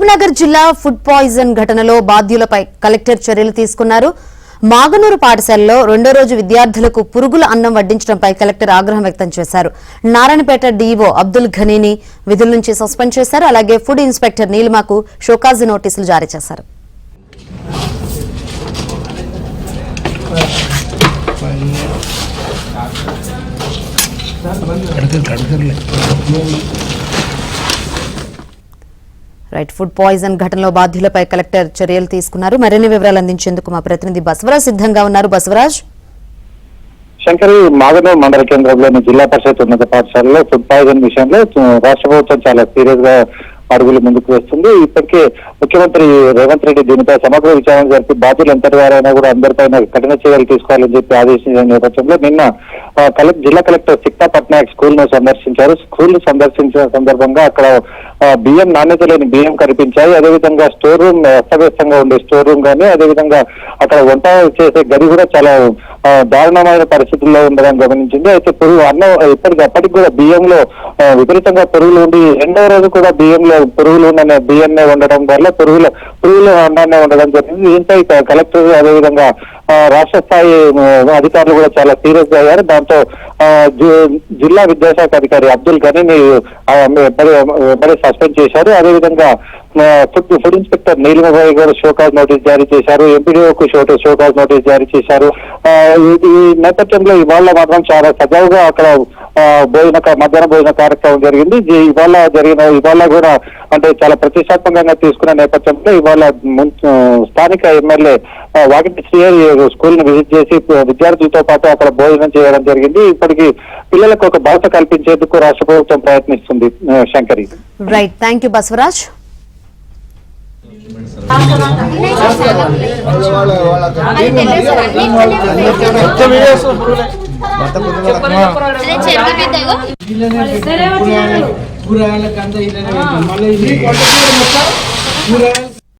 మహబూబ్నగర్ జిల్లా food poison ఘటనలో బాధ్యులపై collector చర్యలు తీసుకున్నారు. మాగనూరు పాఠశాలలో రెండో రోజు విద్యార్థులకు పురుగుల అన్నం వడ్డించడంపై కలెక్టర్ ఆగ్రహం వ్యక్తం చేశారు. నారాయణపేట డీఈఓ అబ్దుల్ ఘనీని విధుల నుంచి సస్పెండ్ చేశారు. అలాగే ఫుడ్ ఇన్స్పెక్టర్ నీలిమాకు షోకాజీ నోటీసులు జారీ చేశారు. రైట్, ఫుడ్ పాయిజన్ ఘటనలో బాధ్యులపై కలెక్టర్ చర్యలు తీసుకున్నారు. మరిన్ని వివరాలు అందించేందుకు మా ప్రతినిధి బసవరాజ్ సిద్ధంగా ఉన్నారు. బసవరాజ్, శంకరి, మాగనూరు మండల కేంద్రంలోని జిల్లా పరిషత్ ఉన్నత పాఠశాలలో ఫుడ్ పాయిజన్ విషయంలో రాష్ట్ర ప్రభుత్వం చాలా సీరియస్ గా అడుగులు ముందుకు వేస్తుంది. ఇప్పటికే ముఖ్యమంత్రి రేవంత్ రెడ్డి దీనిపై సమగ్ర విచారణ జరిపి బాధ్యులు ఎంతటి వారైనా కూడా అందరిపైన కఠిన చర్యలు తీసుకోవాలని చెప్పి ఆదేశించిన నేపథ్యంలో నిన్న జిల్లా కలెక్టర్ సిక్తా పట్నాయక్ స్కూల్ ను సందర్శించారు. స్కూల్ ను సందర్శించిన సందర్భంగా అక్కడ బియ్యం నాణ్యత లేని బియ్యం కనిపించాయి. అదేవిధంగా స్టోర్ రూమ్ అస్తవ్యస్తంగా ఉండే స్టోర్ రూమ్ కానీ, అదేవిధంగా అక్కడ వంట చేసే గది కూడా చాలా దారుణమైన పరిస్థితుల్లో ఉండడం గమనించింది. అయితే అన్నం అప్పటికి కూడా బియ్యంలో విపరీతంగా పురుగులు ఉండి రెండవ రోజు కూడా బియ్యంలో పురుగులు ఉన్న బియ్యాన్ని ఉండడం వల్ల పురుగుల అన్నాన్ని ఉండడం జరిగింది. దీంపై కలెక్టర్ అదేవిధంగా రాష్ట్ర స్థాయి అధికారులు కూడా చాలా సీరియస్ గా అయ్యారు. దాంతో జిల్లా విద్యాశాఖ అధికారి అబ్దుల్ ఘనీని సస్పెండ్ చేశారు. అదేవిధంగా ఫుడ్ ఇన్స్పెక్టర్ నీలిమపై కూడా షోకాజ్ నోటీస్ జారీ చేశారు. ఎంపీడీఓకు షోకాజ్ నోటీస్ జారీ చేశారు. ఈ నేపథ్యంలో ఇవాళ మాత్రం చాలా సజావుగా అక్కడ మధ్యాహ్న భోజన కార్యక్రమం జరిగింది. ఇవాళ కూడా అంటే చాలా ప్రతిష్టాత్మకంగా తీసుకున్న నేపథ్యంలో ఇవాళ స్థానిక ఎమ్మెల్యే వాకిటి శ్రీహరి స్కూల్ ను విజిట్ చేసి విద్యార్థులతో పాటు అక్కడ భోజనం చేయడం జరిగింది. ఇప్పటికీ పిల్లలకు ఒక భరోసా కల్పించేందుకు రాష్ట్ర ప్రభుత్వం ప్రయత్నిస్తుంది. Shankari, right, thank you Basavaraj. కూరగాయల